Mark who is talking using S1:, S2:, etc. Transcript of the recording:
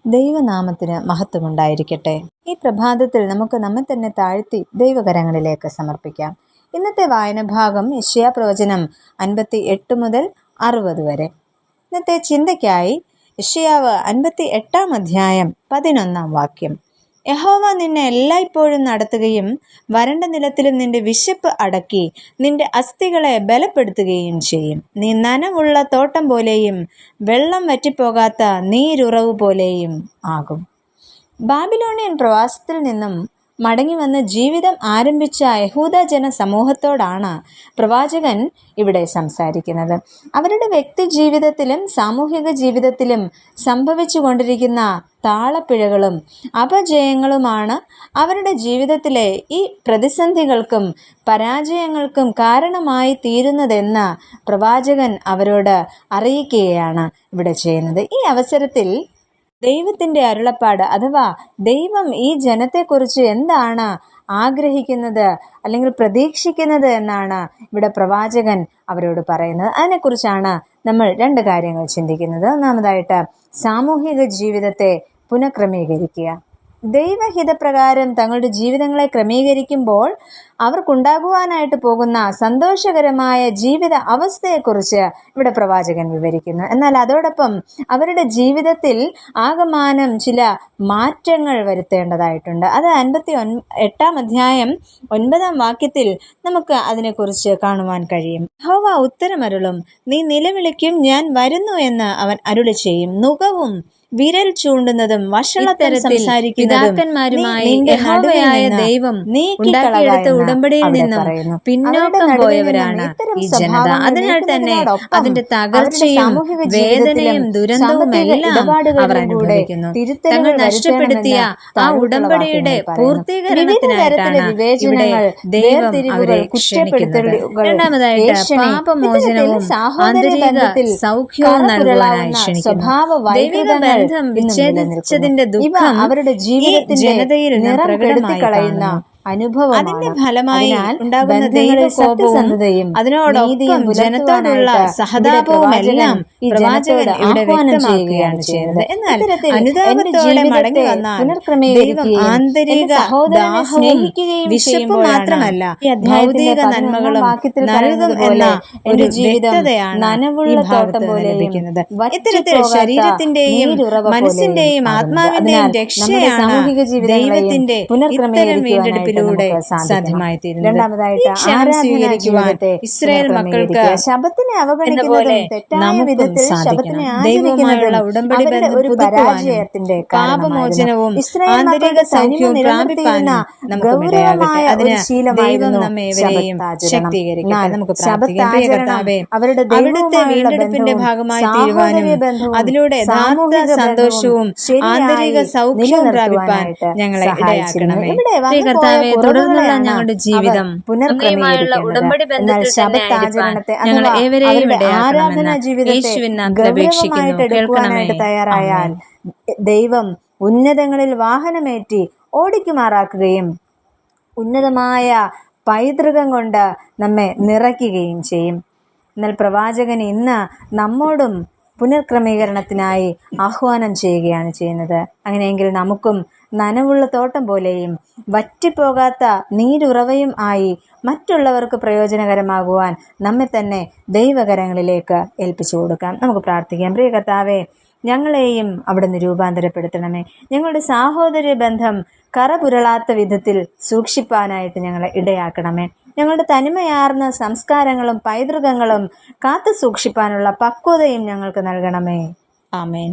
S1: ദൈവനാമത്തിന് മഹത്വമുണ്ടായിരിക്കട്ടെ. ഈ പ്രഭാതത്തിൽ നമുക്ക് നമ്മെ തന്നെ താഴ്ത്തി ദൈവകരങ്ങളിലേക്ക് സമർപ്പിക്കാം. ഇന്നത്തെ വായന ഭാഗം യെശയ്യാ പ്രവചനം 58 മുതൽ 60 വരെ. ഇന്നത്തെ ചിന്തയ്ക്കായി യെശയ്യാവ് 58 അധ്യായം 11 വാക്യം. യഹോവ നിന്നെ എല്ലായ്പ്പോഴും നടത്തുകയും വരണ്ട നിലത്തിലും നിന്റെ വിശപ്പ് അടക്കി നിന്റെ അസ്ഥികളെ ബലപ്പെടുത്തുകയും ചെയ്യും. നീ നനവുള്ള തോട്ടം പോലെയും വെള്ളം വറ്റിപ്പോകാത്ത നീരുറവ് പോലെയും ആകും. ബാബിലോണിയൻ പ്രവാസത്തിൽ നിന്നും മടങ്ങി വന്ന് ജീവിതം ആരംഭിച്ച യഹൂദ ജന സമൂഹത്തോടാണ് പ്രവാചകൻ ഇവിടെ സംസാരിക്കുന്നത്. അവരുടെ വ്യക്തി ജീവിതത്തിലും സാമൂഹിക ജീവിതത്തിലും സംഭവിച്ചു കൊണ്ടിരിക്കുന്ന താളപ്പിഴകളും അപജയങ്ങളുമാണ് അവരുടെ ജീവിതത്തിലെ ഈ പ്രതിസന്ധികൾക്കും പരാജയങ്ങൾക്കും കാരണമായി തീരുന്നതെന്ന് പ്രവാചകൻ അവരോട് അറിയിക്കുകയാണ് ഇവിടെ ചെയ്യുന്നത്. ഈ അവസരത്തിൽ ദൈവത്തിൻ്റെ അരുളപ്പാട് അഥവാ ദൈവം ഈ ജനത്തെക്കുറിച്ച് എന്താണ് ആഗ്രഹിക്കുന്നത് അല്ലെങ്കിൽ പ്രതീക്ഷിക്കുന്നത് എന്നാണ് ഇവിടെ പ്രവാചകൻ അവരോട് പറയുന്നത്. അതിനെക്കുറിച്ചാണ് നമ്മൾ 2 കാര്യങ്ങൾ ചിന്തിക്കുന്നത്. ഒന്നാമതായിട്ട് സാമൂഹിക ജീവിതത്തെ പുനഃക്രമീകരിക്കുക. ദൈവഹിതപ്രകാരം തങ്ങളുടെ ജീവിതങ്ങളെ ക്രമീകരിക്കുമ്പോൾ അവർക്കുണ്ടാകുവാനായിട്ട് പോകുന്ന സന്തോഷകരമായ ജീവിത അവസ്ഥയെക്കുറിച്ച് ഇവിടെ പ്രവാചകൻ വിവരിക്കുന്നു. എന്നാൽ അതോടൊപ്പം അവരുടെ ജീവിതത്തിൽ ആകമാനം ചില മാറ്റങ്ങൾ വരുത്തേണ്ടതായിട്ടുണ്ട്. അത് 58 അധ്യായം 9 വാക്യത്തിൽ നമുക്ക് അതിനെക്കുറിച്ച് കാണുവാൻ കഴിയും. യഹോവ ഉത്തരമരുളും, നീ നിലവിളിക്കും, ഞാൻ വരുന്നു എന്ന് അവൻ അരുളി ചെയ്യും. നുകവും വിരൽ ചൂണ്ടുന്നതും വഷളത്തരം സംസാരിക്കുന്നതുമായ ദൈവം ഉണ്ടാക്കിയെടുത്ത ഉടമ്പടിയിൽ നിന്നും പിന്നോക്കം പോയവരാണ് ഈ ജനത. അതിനാൽ തന്നെ അതിന്റെ തകർച്ചയും വേദനയും ദുരന്തവും എല്ലാം അവർ അനുഭവിക്കുന്നു. തങ്ങൾ നഷ്ടപ്പെടുത്തിയ ആ ഉടമ്പടിയുടെ പൂർത്തീകരണത്തിനായിട്ടാണ് ഇവിടെ ദൈവം അവരെ ക്ഷണിക്കുന്നത്. രണ്ടാമതായിട്ട് പാപമോചനവും ആന്തരിക സൗഖ്യവും നൽകുവാനായി ക്ഷണിക്കുന്നു. ദൈവിക ബന്ധം വിച്ഛേദിച്ചതിന്റെ ദുഃഖം അവരുടെ ജനതയിൽ പ്രകടമായി അനുഭവം. അതിന്റെ ഫലമായി ഉണ്ടാകുന്ന ദൈവകോപവും അതിനോടൊപ്പം ജനത്തോടുള്ള സഹതാപവും എല്ലാം പ്രവാചകൻ ഇവിടെ വ്യക്തമാക്കുകയാണ് ചെയ്യുന്നത്. എന്നാൽ അനുതാപത്തോടെ മടങ്ങി വന്നാൽ ദൈവം ആന്തരിക ദാഹവും വിശപ്പും മാത്രമല്ല ഭൗതിക നന്മകളും നൽകും എന്ന ഒരു വ്യക്തതയാണ് ഈ ഭാഗത്ത് ലഭിക്കുന്നത്. ഇത്തരത്തിൽ ശരീരത്തിന്റെയും മനസ്സിന്റെയും ആത്മാവിന്റെയും രക്ഷയാണ് ദൈവത്തിന്റെ ഇത്തരം വീണ്ടെടുപ്പിൽ സാധ്യമായി തീരുന്നത്. സ്വീകരിക്കുവാൻ ഇസ്രായേൽ മക്കൾക്ക് ശബത്തിനെ അവഗണിക്കുന്നതും തെറ്റായ വിധത്തിൽ ശബത്തിനെ ആചരിക്കുന്നതും ഉടമ്പടി ബന്ധം പരാജയത്തിന്റെ പാപമോചനവും ആന്തരിക സൗഖ്യവും പ്രാപിപ്പാനും നമുക്ക് ഇടയാകട്ടെ. അതിന് ദൈവം നമ്മെ ഏവരെയും ശക്തീകരിക്കട്ടെ. നമുക്ക് പ്രാർത്ഥിക്കാം. അവിടുത്തെ വീണ്ടെടുപ്പിന്റെ ഭാഗമായി തീരുവാനും അതിലൂടെ യഥാർത്ഥ സന്തോഷവും ആന്തരിക സൗഖ്യവും പ്രാപിപ്പാൻ ഞങ്ങളെ ഇടയാക്കണമേ. തുടർന്നുള്ള ഞങ്ങളുടെ ജീവിതം അങ്ങയുമായുള്ള ഉടമ്പടി ബന്ധത്തിൽ ഞങ്ങൾ ഏവരെയും ആരാധനാ ജീവിതത്തെ ഗൗരവമായിട്ട് തയ്യാറായാൽ ദൈവം ഉന്നതങ്ങളിൽ വാഹനമേറ്റി ഓടിക്കുമാറാക്കുകയും ഉന്നതമായ പൈതൃകം കൊണ്ട് നമ്മെ നിറയ്ക്കുകയും ചെയ്യും. എന്നാൽ പ്രവാചകൻ ഇന്ന് നമ്മോടും പുനഃക്രമീകരണത്തിനായി ആഹ്വാനം ചെയ്യുകയാണ് ചെയ്യുന്നത്. അങ്ങനെയെങ്കിൽ നമുക്കും നനവുള്ള തോട്ടം പോലെയും വറ്റിപ്പോകാത്ത നീരുറവയും ആയി മറ്റുള്ളവർക്ക് പ്രയോജനകരമാകുവാൻ നമ്മെ തന്നെ ദൈവകരങ്ങളിലേക്ക് ഏൽപ്പിച്ചു കൊടുക്കാം. നമുക്ക് പ്രാർത്ഥിക്കാം. പ്രിയ കർത്താവേ, ഞങ്ങളെയും അവിടുന്ന് രൂപാന്തരപ്പെടുത്തണമേ. ഞങ്ങളുടെ സാഹോദര്യ ബന്ധം കറപുരളാത്ത വിധത്തിൽ സൂക്ഷിപ്പാനായിട്ട് ഞങ്ങളെ ഇടയാക്കണമേ. ഞങ്ങളുടെ തനിമയാർന്ന സംസ്കാരങ്ങളും പൈതൃകങ്ങളും കാത്തു സൂക്ഷിപ്പാനുള്ള പക്വതയും ഞങ്ങൾക്ക് നൽകണമേ. ആമേൻ.